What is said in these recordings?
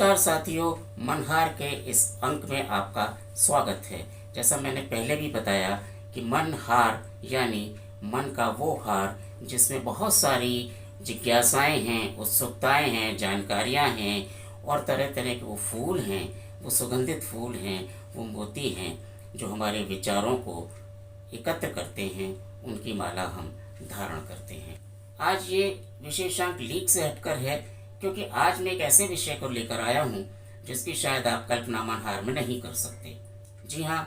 नमस्कार साथियों, मनहार के इस अंक में आपका स्वागत है। जैसा मैंने पहले भी बताया कि मनहार यानी मन का वो हार जिसमें बहुत सारी जिज्ञासाएं हैं, उत्सुकताएं हैं, जानकारियां हैं और तरह तरह के वो फूल हैं, वो सुगंधित फूल हैं, वो मोती हैं जो हमारे विचारों को एकत्र करते हैं, उनकी माला हम धारण करते हैं। आज ये विशेषांक लीक से हटकर है क्योंकि आज मैं एक ऐसे विषय को लेकर आया हूँ जिसकी शायद आप कल्पना मनहार में नहीं कर सकते। जी हाँ,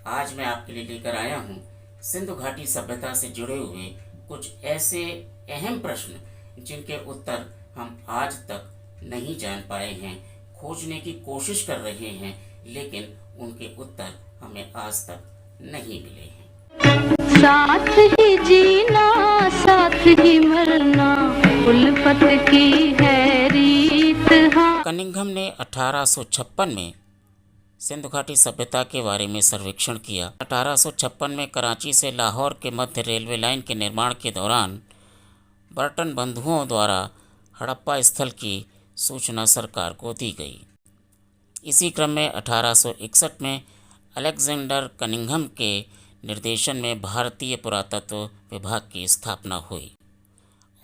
आज मैं आपके लिए लेकर आया हूँ सिंधु घाटी सभ्यता से जुड़े हुए कुछ ऐसे अहम प्रश्न जिनके उत्तर हम आज तक नहीं जान पाए हैं, खोजने की कोशिश कर रहे हैं, लेकिन उनके उत्तर हमें आज तक नहीं मिले हैं। साथ ही जीना साथ ही मरना उल्फत की है रीत। कनिंघम ने 1856 में सिंधु घाटी सभ्यता के बारे में सर्वेक्षण किया। 1856 में कराची से लाहौर के मध्य रेलवे लाइन के निर्माण के दौरान बर्टन बंधुओं द्वारा हड़प्पा स्थल की सूचना सरकार को दी गई। इसी क्रम में 1861 में अलेक्जेंडर कनिंघम के निर्देशन में भारतीय पुरातत्व विभाग की स्थापना हुई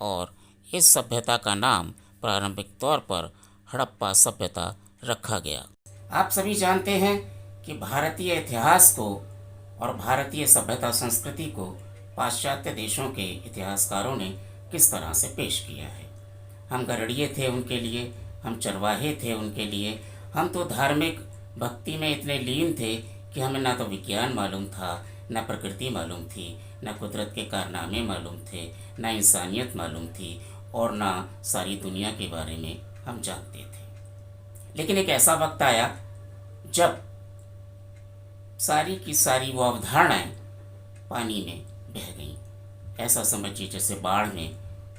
और इस सभ्यता का नाम प्रारंभिक तौर पर हड़प्पा सभ्यता रखा गया। आप सभी जानते हैं कि भारतीय इतिहास को और भारतीय सभ्यता संस्कृति को पाश्चात्य देशों के इतिहासकारों ने किस तरह से पेश किया है। हम गरड़िए थे उनके लिए, हम चरवाहे थे उनके लिए, हम तो धार्मिक भक्ति में इतने लीन थे कि हमें ना तो विज्ञान मालूम था, न प्रकृति मालूम थी, न कुदरत के कारनामे मालूम थे, न इंसानियत मालूम थी और न सारी दुनिया के बारे में हम जानते थे। लेकिन एक ऐसा वक्त आया जब सारी की सारी वो अवधारणाएं पानी में बह गईं। ऐसा समझिए जैसे बाढ़ में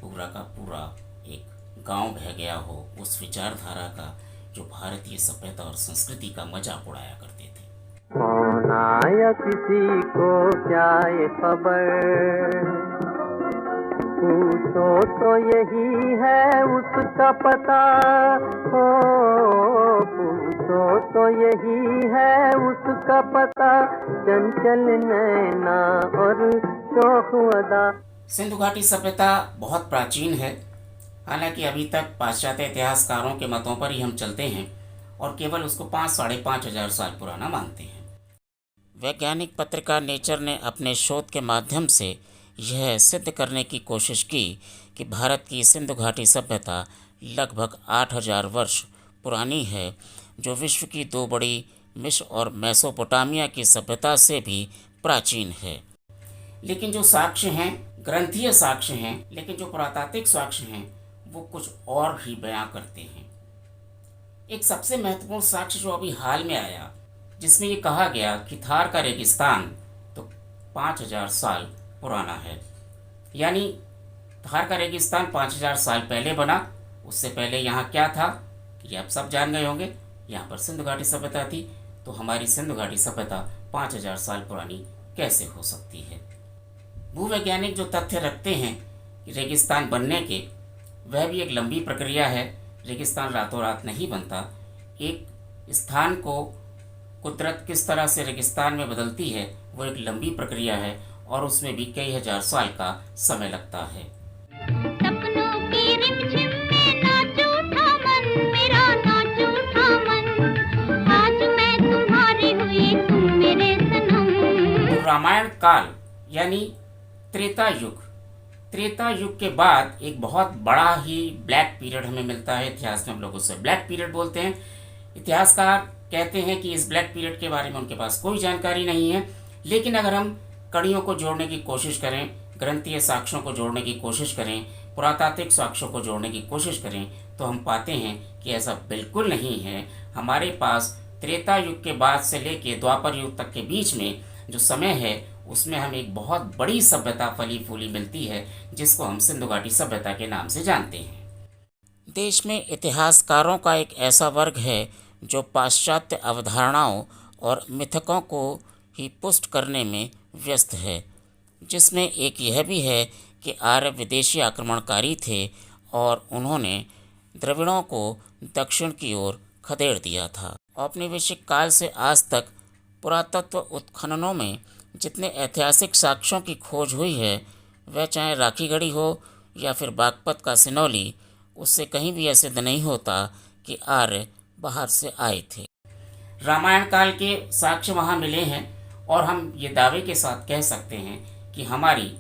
पूरा का पूरा एक गांव बह गया हो, उस विचारधारा का जो भारतीय सभ्यता और संस्कृति का मजाक उड़ाया करते थे। कौन आया किसी को क्या ये खबर, पूछो तो यही है उसका पता, हो पूछो तो यही है उसका पता, चंचल नैना और शौक अदा। सिंधु घाटी सभ्यता बहुत प्राचीन है। हालांकि अभी तक पाश्चात्य इतिहासकारों के मतों पर ही हम चलते हैं और केवल उसको 5-5.5 हजार साल पुराना मानते हैं। वैज्ञानिक पत्रिका नेचर ने अपने शोध के माध्यम से यह सिद्ध करने की कोशिश की कि भारत की सिंधु घाटी सभ्यता लगभग 8000 वर्ष पुरानी है, जो विश्व की दो बड़ी मिस्र और मेसोपोटामिया की सभ्यता से भी प्राचीन है। लेकिन जो साक्ष्य हैं, ग्रंथीय साक्ष्य हैं, लेकिन जो पुरातात्विक साक्ष्य हैं वो कुछ और भी बयां करते हैं। एक सबसे महत्वपूर्ण साक्ष्य जो अभी हाल में आया, जिसमें ये कहा गया कि थार का रेगिस्तान तो 5000 साल पुराना है। यानी थार का रेगिस्तान 5000 साल पहले बना। उससे पहले यहाँ क्या था ये आप सब जान गए होंगे, यहाँ पर सिंधु घाटी सभ्यता थी। तो हमारी सिंधु घाटी सभ्यता 5000 साल पुरानी कैसे हो सकती है। भूवैज्ञानिक जो तथ्य रखते हैं कि रेगिस्तान बनने के, वह भी एक लंबी प्रक्रिया है। रेगिस्तान रातों रात नहीं बनता। एक स्थान को कुदरत किस तरह से रेगिस्तान में बदलती है वो एक लंबी प्रक्रिया है और उसमें भी कई हजार साल का समय लगता है। सपनों की रिमझिम में नाचूं था मन, मेरा नाचूं था मन, आज मैं तुम्हारी हुई तुम मेरे सनम। तो रामायण काल यानी त्रेता युग, त्रेता युग के बाद एक बहुत बड़ा ही ब्लैक पीरियड हमें मिलता है। इतिहास में हम लोग उसे ब्लैक पीरियड बोलते हैं। इतिहासकार कहते हैं कि इस ब्लैक पीरियड के बारे में उनके पास कोई जानकारी नहीं है, लेकिन अगर हम कड़ियों को जोड़ने की कोशिश करें, ग्रंथीय साक्ष्यों को जोड़ने की कोशिश करें, पुरातात्विक साक्ष्यों को जोड़ने की कोशिश करें, तो हम पाते हैं कि ऐसा बिल्कुल नहीं है। हमारे पास त्रेता युग के बाद से लेकर द्वापर युग तक के बीच में जो समय है उसमें हमें एक बहुत बड़ी सभ्यता फली फूली मिलती है, जिसको हम सिंधु घाटी सभ्यता के नाम से जानते हैं। देश में इतिहासकारों का एक ऐसा वर्ग है जो पाश्चात्य अवधारणाओं और मिथकों को ही पुष्ट करने में व्यस्त है, जिसमें एक यह भी है कि आर्य विदेशी आक्रमणकारी थे और उन्होंने द्रविड़ों को दक्षिण की ओर खदेड़ दिया था। औपनिवेशिक काल से आज तक पुरातत्व उत्खननों में जितने ऐतिहासिक साक्ष्यों की खोज हुई है, वह चाहे राखीगढ़ी हो या फिर बागपत का सिनौली, उससे कहीं भी यह सिद्ध नहीं होता कि आर्य बाहर से आए थे। रामायण काल के साक्ष्य वहाँ मिले हैं और हम ये दावे के साथ कह सकते हैं कि हमारी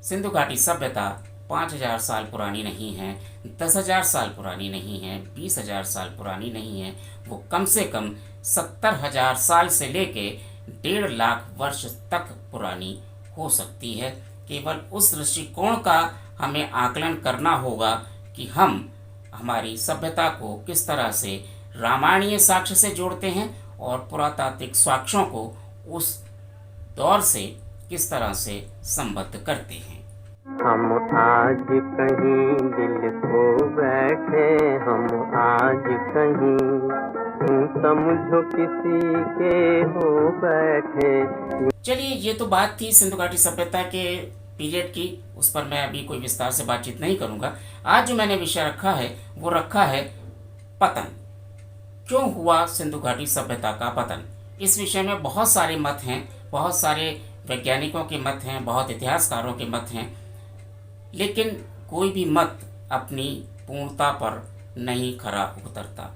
सिंधु घाटी सभ्यता 5000 साल पुरानी नहीं है, 10,000 साल पुरानी नहीं है, 20,000 साल पुरानी नहीं है। वो कम से कम 70,000 साल से लेके 1.5 लाख वर्ष तक पुरानी हो सकती है। केवल उस दृष्टिकोण का हमें आकलन करना होगा कि हम हमारी सभ्यता को किस तरह से रामायणीय साक्ष्य से जोड़ते हैं और पुरातात्विक साक्ष्यों को उस दौर से किस तरह से संबद्ध करते हैं। हम आज कहीं दिल खो बैठे, हम आज कहीं समझो किसी के हो बैठे। चलिए, ये तो बात थी सिंधु घाटी सभ्यता के पीरियड की, उस पर मैं अभी कोई विस्तार से बातचीत नहीं करूंगा। आज जो मैंने विषय रखा है वो रखा है पतन। क्यों हुआ सिंधु घाटी सभ्यता का पतन? इस विषय में बहुत सारे मत हैं, बहुत सारे वैज्ञानिकों के मत हैं, बहुत इतिहासकारों के मत हैं, लेकिन कोई भी मत अपनी पूर्णता पर नहीं खरा उतरता।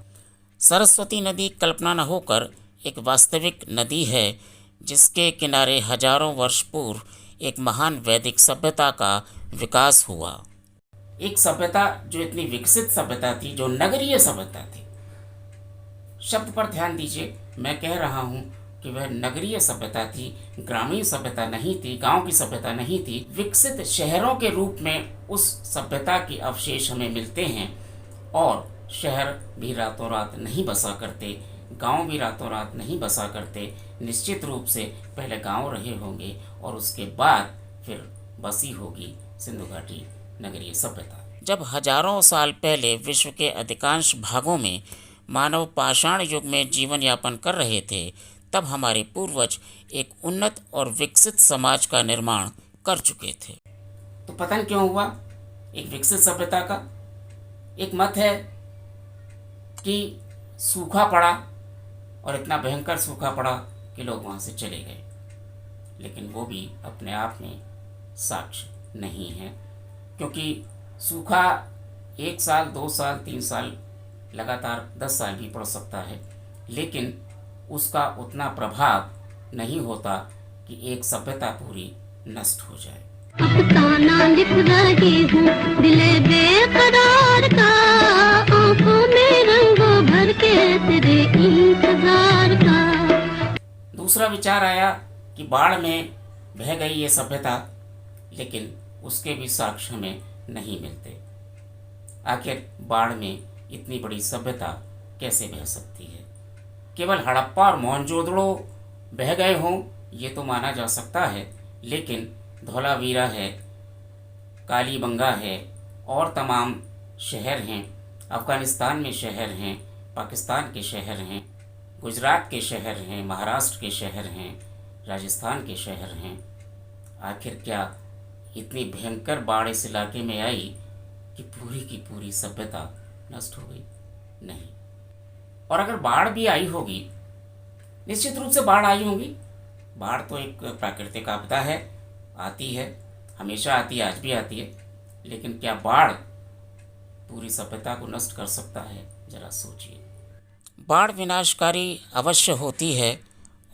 सरस्वती नदी कल्पना न होकर एक वास्तविक नदी है जिसके किनारे हजारों वर्ष पूर्व एक महान वैदिक सभ्यता का विकास हुआ। एक सभ्यता जो इतनी विकसित सभ्यता थी, जो नगरीय सभ्यता थी। शब्द पर ध्यान दीजिए, मैं कह रहा हूँ कि वह नगरीय सभ्यता थी, ग्रामीण सभ्यता नहीं थी, गांव की सभ्यता नहीं थी। विकसित शहरों के रूप में उस सभ्यता के अवशेष हमें मिलते हैं और शहर भी रातों रात नहीं बसा करते, गांव भी रातों रात नहीं बसा करते। निश्चित रूप से पहले गांव रहे होंगे और उसके बाद फिर बसी होगी सिंधु घाटी नगरीय सभ्यता। जब हजारों साल पहले विश्व के अधिकांश भागों में मानव पाषाण युग में जीवन यापन कर रहे थे, तब हमारे पूर्वज एक उन्नत और विकसित समाज का निर्माण कर चुके थे। तो पतन क्यों हुआ एक विकसित सभ्यता का? एक मत है कि सूखा पड़ा और इतना भयंकर सूखा पड़ा कि लोग वहाँ से चले गए, लेकिन वो भी अपने आप में साक्ष्य नहीं है, क्योंकि सूखा 1 साल, 2 साल, 3 साल, लगातार 10 साल भी पड़ सकता है, लेकिन उसका उतना प्रभाव नहीं होता कि एक सभ्यता पूरी नष्ट हो जाए। अफसाना लिख रही हूँ दिल बेकरार का, आंखों में रंगों भर के तेरे इंतजार का। दूसरा विचार आया कि बाढ़ में बह गई ये सभ्यता, लेकिन उसके भी साक्ष्य हमें नहीं मिलते। आखिर बाढ़ में इतनी बड़ी सभ्यता कैसे बह सकती है? केवल हड़प्पा और मोहनजोदड़ो बह गए हों ये तो माना जा सकता है, लेकिन धौलावीरा है, कालीबंगा है और तमाम शहर हैं, अफ़गानिस्तान में शहर हैं, पाकिस्तान के शहर हैं, गुजरात के शहर हैं, महाराष्ट्र के शहर हैं, राजस्थान के शहर हैं। आखिर क्या इतनी भयंकर बाढ़ इस इलाके में आई कि पूरी की पूरी सभ्यता नष्ट हो गई? नहीं। और अगर बाढ़ भी आई होगी, निश्चित रूप से बाढ़ आई होगी। बाढ़ तो एक प्राकृतिक आपदा है, आती है, हमेशा आती है, आज भी आती है, लेकिन क्या बाढ़ पूरी सभ्यता को नष्ट कर सकता है? जरा सोचिए। बाढ़ विनाशकारी अवश्य होती है,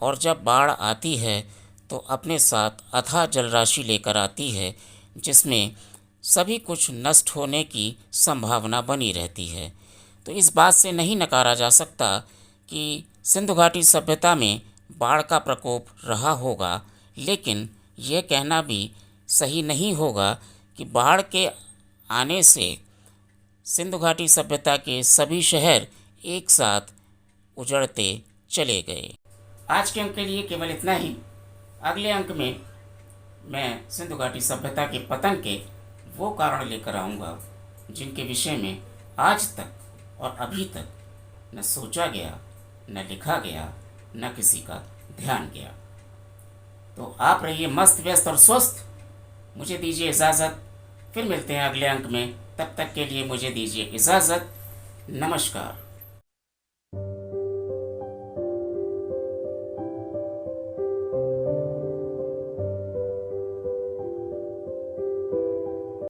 और जब बाढ़ आती है तो अपने साथ अथाह जलराशि लेकर आती है, जिसमें सभी कुछ नष्ट होने की संभावना बनी रहती है। तो इस बात से नहीं नकारा जा सकता कि सिंधु घाटी सभ्यता में बाढ़ का प्रकोप रहा होगा, लेकिन यह कहना भी सही नहीं होगा कि बाढ़ के आने से सिंधु घाटी सभ्यता के सभी शहर एक साथ उजड़ते चले गए। आज के अंक के लिए केवल इतना ही। अगले अंक में मैं सिंधु घाटी सभ्यता के पतन के वो कारण लेकर आऊँगा जिनके विषय में आज तक और अभी तक न सोचा गया, न लिखा गया, न किसी का ध्यान गया। तो आप रहिए मस्त व्यस्त और स्वस्थ। मुझे दीजिए इजाज़त, फिर मिलते हैं अगले अंक में। तब तक के लिए मुझे दीजिए इजाज़त। नमस्कार।